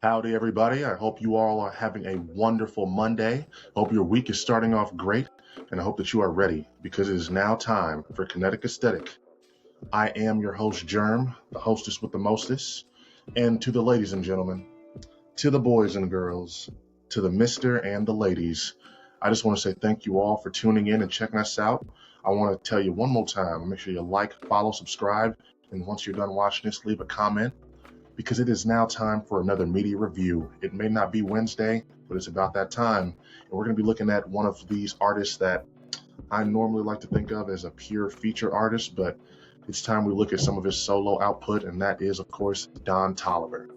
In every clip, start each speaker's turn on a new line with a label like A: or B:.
A: Howdy, everybody. I hope you all are having a wonderful Monday. Hope your week is starting off great, and I hope that you are ready because it is now time for Kinetic Aesthetic. I am your host, Germ, the hostess with the mostest. And to the ladies and gentlemen, to the boys and girls, to the Mr. and the ladies, I just want to say thank you all for tuning in and checking us out. I want to tell you one more time, make sure you like, follow, subscribe, and once you're done watching this, leave a comment because it is now time for another media review. It may not be Wednesday, but it's about that time. And we're going to be looking at one of these artists that I normally like to think of as a pure feature artist, but it's time we look at some of his solo output, and that is, of course, Don Toliver.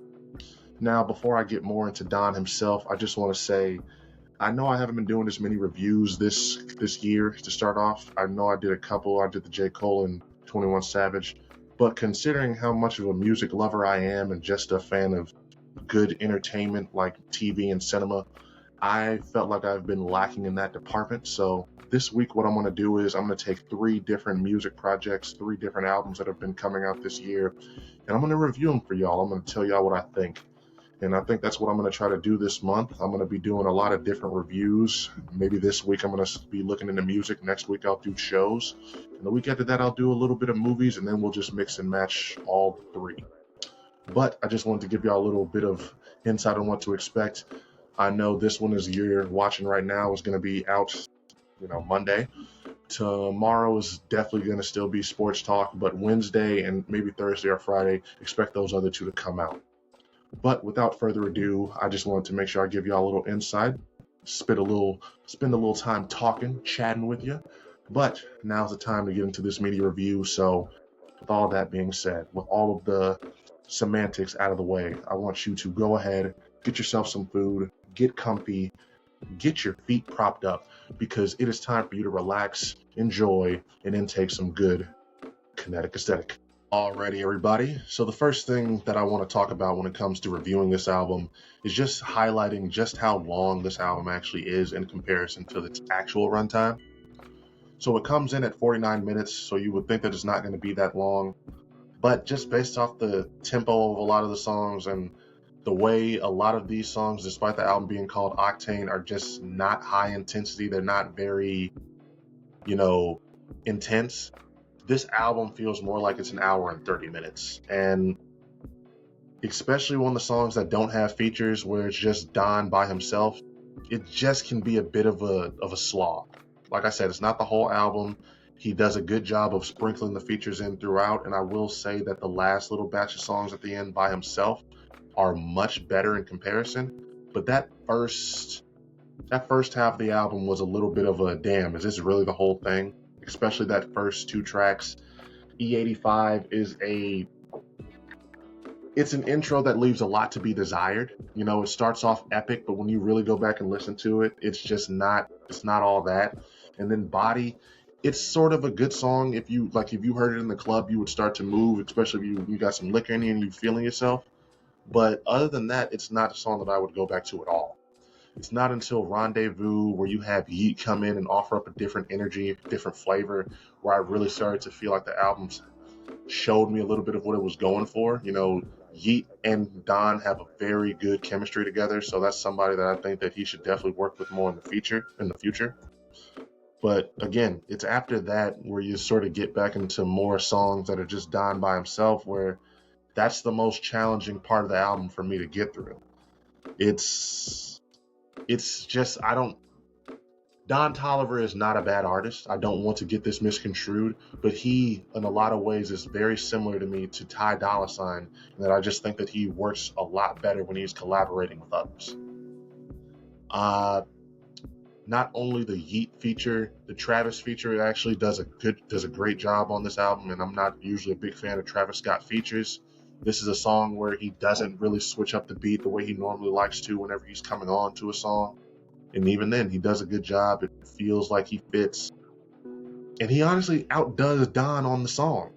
A: Now, before I get more into Don himself, I just want to say I know I haven't been doing as many reviews this year to start off. I know I did a couple. I did the J. Cole and 21 Savage. But considering how much of a music lover I am and just a fan of good entertainment like TV and cinema, I felt like I've been lacking in that department. So this week, what I'm going to do is I'm going to take three different music projects, three different albums that have been coming out this year, and I'm going to review them for y'all. I'm going to tell y'all what I think. And I think that's what I'm going to try to do this month. I'm going to be doing a lot of different reviews. Maybe this week I'm going to be looking into music. Next week I'll do shows. And the week after that I'll do a little bit of movies, and then we'll just mix and match all three. But I just wanted to give y'all a little bit of insight on what to expect. I know this one is you're watching right now is going to be out, Monday. Tomorrow is definitely going to still be sports talk, but Wednesday and maybe Thursday or Friday, expect those other two to come out. But without further ado, I just wanted to make sure I give y'all a little insight, spend a little time talking, chatting with you. But now's the time to get into this media review. So with all that being said, with all of the semantics out of the way, I want you to go ahead, get yourself some food, get comfy, get your feet propped up, because it is time for you to relax, enjoy, and intake some good kinetic aesthetic. Alrighty, everybody. So the first thing that I want to talk about when it comes to reviewing this album is just highlighting just how long this album actually is in comparison to its actual runtime. So it comes in at 49 minutes, so you would think that it's not going to be that long. But just based off the tempo of a lot of the songs and the way a lot of these songs, despite the album being called OCTANE, are just not high intensity. They're not very, intense. This album feels more like it's an hour and 30 minutes. And especially on the songs that don't have features, where it's just Don by himself, it just can be a bit of a slog. Like I said, it's not the whole album. He does a good job of sprinkling the features in throughout, and I will say that the last little batch of songs at the end by himself are much better in comparison. But that first half of the album was a little bit of a damn, is this really the whole thing? Especially that first two tracks. E85 it's an intro that leaves a lot to be desired. It starts off epic, but when you really go back and listen to it, it's not all that. And then Body, it's sort of a good song. If you heard it in the club, you would start to move, especially if you got some liquor in you and you feeling yourself. But other than that, it's not a song that I would go back to at all. It's not until Rendezvous, where you have Yeet come in and offer up a different energy, different flavor, where I really started to feel like the albums showed me a little bit of what it was going for. Yeet and Don have a very good chemistry together, so that's somebody that I think that he should definitely work with more in the future. But again, it's after that where you sort of get back into more songs that are just Don by himself, where that's the most challenging part of the album for me to get through. It's just, Don Toliver is not a bad artist. I don't want to get this misconstrued, but he, in a lot of ways, is very similar to me to Ty Dolla $ign, and that I just think that he works a lot better when he's collaborating with others. Not only the Yeet feature, the Travis feature actually does a great job on this album, and I'm not usually a big fan of Travis Scott features. This is a song where he doesn't really switch up the beat the way he normally likes to whenever he's coming on to a song. And even then, he does a good job. It feels like he fits. And he honestly outdoes Don on the song.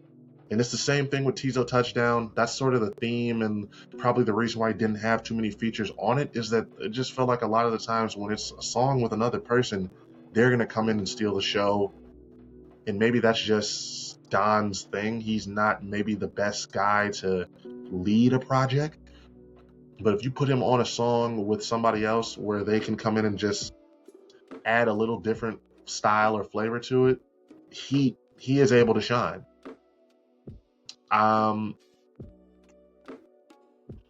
A: And it's the same thing with Tizo Touchdown. That's sort of the theme, and probably the reason why he didn't have too many features on it is that it just felt like a lot of the times when it's a song with another person, they're going to come in and steal the show. And maybe that's just Don's thing. He's not maybe the best guy to lead a project. But if you put him on a song with somebody else where they can come in and just add a little different style or flavor to it, he is able to shine.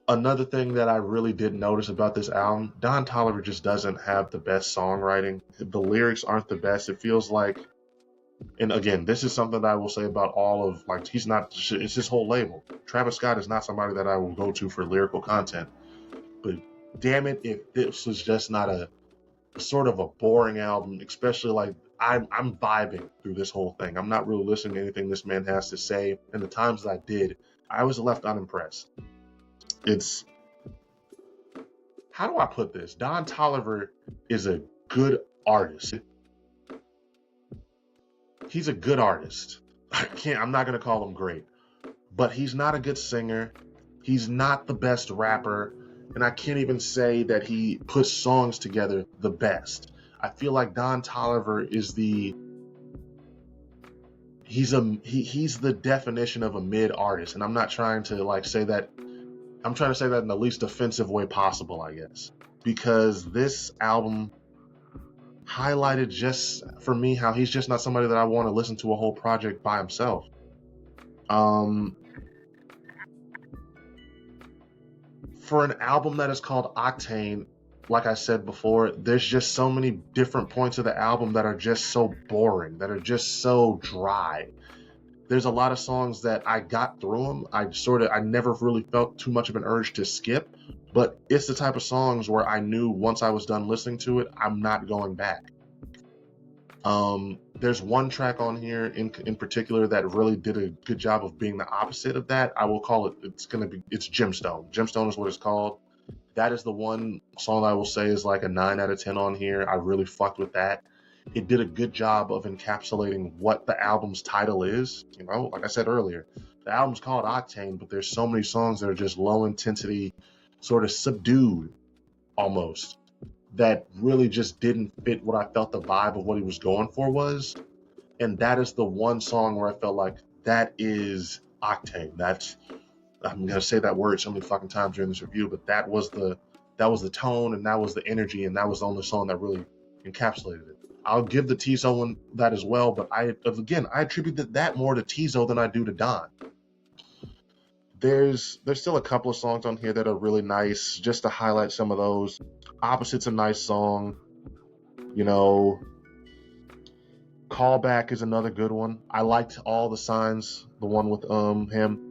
A: Another thing that I really did notice about this album, Don Toliver just doesn't have the best songwriting. The lyrics aren't the best. It feels like, and again, this is something that I will say about all of, like, he's not, it's his whole label. Travis Scott is not somebody that I will go to for lyrical content. But damn it, if this was just not a sort of a boring album, especially like I'm vibing through this whole thing. I'm not really listening to anything this man has to say. And the times that I did, I was left unimpressed. It's, how do I put this? Don Toliver is a good artist. He's a good artist. I'm not going to call him great, but he's not a good singer. He's not the best rapper. And I can't even say that he puts songs together the best. I feel like Don Toliver is he's the definition of a mid artist. And I'm not trying to like say that, I'm trying to say that in the least offensive way possible, I guess. Because this album highlighted just for me how he's just not somebody that I want to listen to a whole project by himself. For an album that is called Octane, like I said before, there's just so many different points of the album that are just so boring, that are just so dry. There's a lot of songs that I got through them. I never really felt too much of an urge to skip, but it's the type of songs where I knew once I was done listening to it, I'm not going back. There's one track on here in particular that really did a good job of being the opposite of that. I will call it, it's Gemstone. Gemstone is what it's called. That is the one song I will say is like a 9 out of 10 on here. I really fucked with that. It did a good job of encapsulating what the album's title is. You know, like I said earlier, the album's called Octane, but there's so many songs that are just low intensity, sort of subdued almost, that really just didn't fit what I felt the vibe of what he was going for was. And that is the one song where I felt like that is Octane. I'm going to say that word so many fucking times during this review, but that was the tone, and that was the energy, and that was the only song that really encapsulated it. I'll give the Tizo one that as well, but I attribute that more to Tizo than I do to Don. There's still a couple of songs on here that are really nice, just to highlight some of those. Opposite's a nice song. You know, Callback is another good one. I liked All the Signs, the one with him.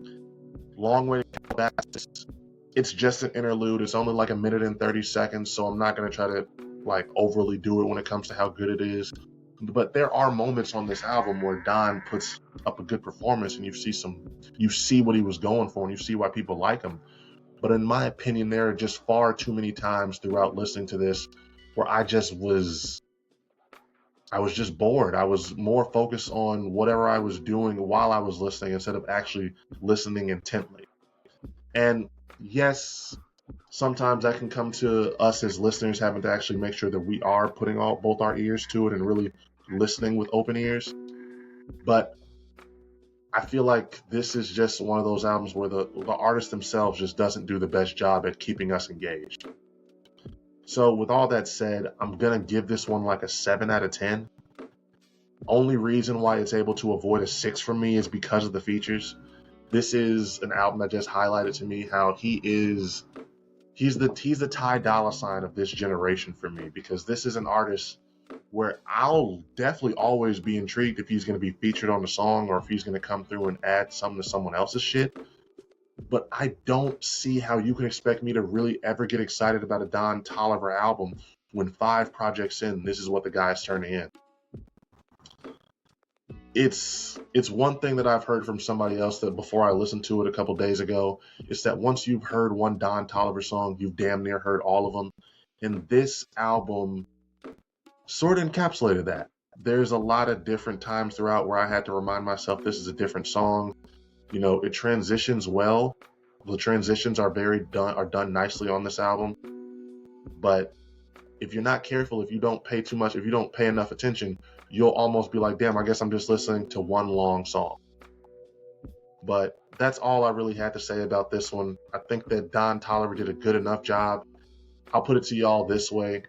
A: Long Way to Callback, it's just an interlude. It's only like 1 minute and 30 seconds, so I'm not going to try to like overly do it when it comes to how good it is. But there are moments on this album where Don puts up a good performance, and you see what he was going for, and you see why people like him. But in my opinion, there are just far too many times throughout listening to this where I was just bored. I was more focused on whatever I was doing while I was listening instead of actually listening intently. And yes, sometimes that can come to us as listeners having to actually make sure that we are putting both our ears to it and really listening with open ears. But I feel like this is just one of those albums where the artist themselves just doesn't do the best job at keeping us engaged. So with all that said, I'm going to give this one like a 7 out of 10. Only reason why it's able to avoid a 6 from me is because of the features. This is an album that just highlighted to me how he's the Ty Dolla $ign of this generation for me, because this is an artist where I'll definitely always be intrigued if he's going to be featured on the song or if he's going to come through and add something to someone else's shit. But I don't see how you can expect me to really ever get excited about a Don Toliver album when 5 projects in, this is what the guy's turning in. It's one thing that I've heard from somebody else that before I listened to it a couple days ago, is that once you've heard one Don Toliver song, you've damn near heard all of them. And this album sort of encapsulated that. There's a lot of different times throughout where I had to remind myself this is a different song. You know, it transitions well. The transitions are done nicely on this album. But if you're not careful, if you don't pay too much, if you don't pay enough attention, you'll almost be like, damn, I guess I'm just listening to one long song. But that's all I really had to say about this one. I think that Don Toliver did a good enough job. I'll put it to y'all this way.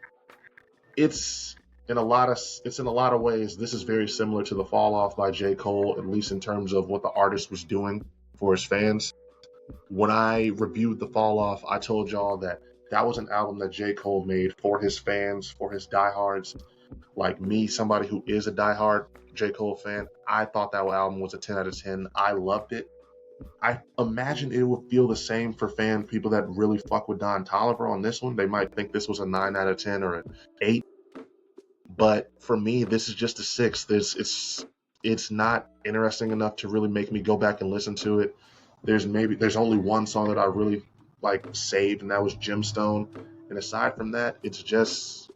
A: It's in a lot of ways, this is very similar to the Fall Off by J. Cole, at least in terms of what the artist was doing for his fans. When I reviewed the Fall Off, I told y'all that that was an album that J. Cole made for his fans, for his diehards. Like me, somebody who is a diehard J. Cole fan, I thought that album was a 10 out of 10. I loved it. I imagine it would feel the same for people that really fuck with Don Toliver on this one. They might think this was a 9 out of 10 or an 8. But for me, this is just a 6. It's not interesting enough to really make me go back and listen to it. There's only one song that I really like saved, and that was Gemstone. And aside from that, it's just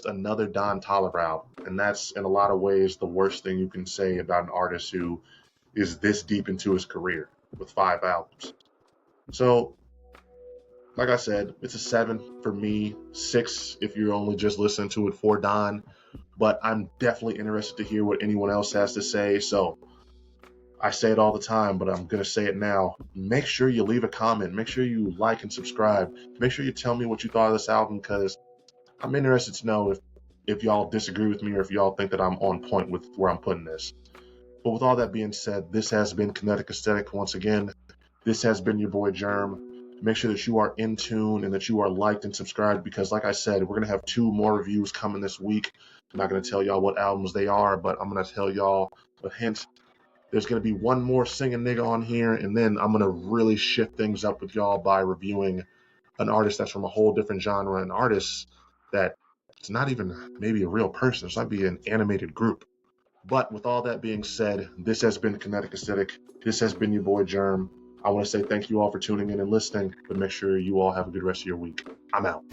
A: another Don Toliver album. And that's in a lot of ways the worst thing you can say about an artist who is this deep into his career with 5 albums. So, like I said, it's a 7 for me, 6 if you're only just listening to it for Don. But I'm definitely interested to hear what anyone else has to say. So, I say it all the time, but I'm going to say it now. Make sure you leave a comment. Make sure you like and subscribe. Make sure you tell me what you thought of this album, because I'm interested to know if y'all disagree with me or if y'all think that I'm on point with where I'm putting this. But with all that being said, this has been Kinetic Aesthetic once again. This has been your boy Germ. Make sure that you are in tune and that you are liked and subscribed, because like I said, we're going to have 2 more reviews coming this week. I'm not going to tell y'all what albums they are, but I'm going to tell y'all a hint. There's going to be one more singing nigga on here, and then I'm going to really shift things up with y'all by reviewing an artist that's from a whole different genre, an artist that it's not even maybe a real person. It's might be an animated group. But with all that being said, this has been Kinetic Aesthetic. This has been your boy Germ. I want to say thank you all for tuning in and listening, but make sure you all have a good rest of your week. I'm out.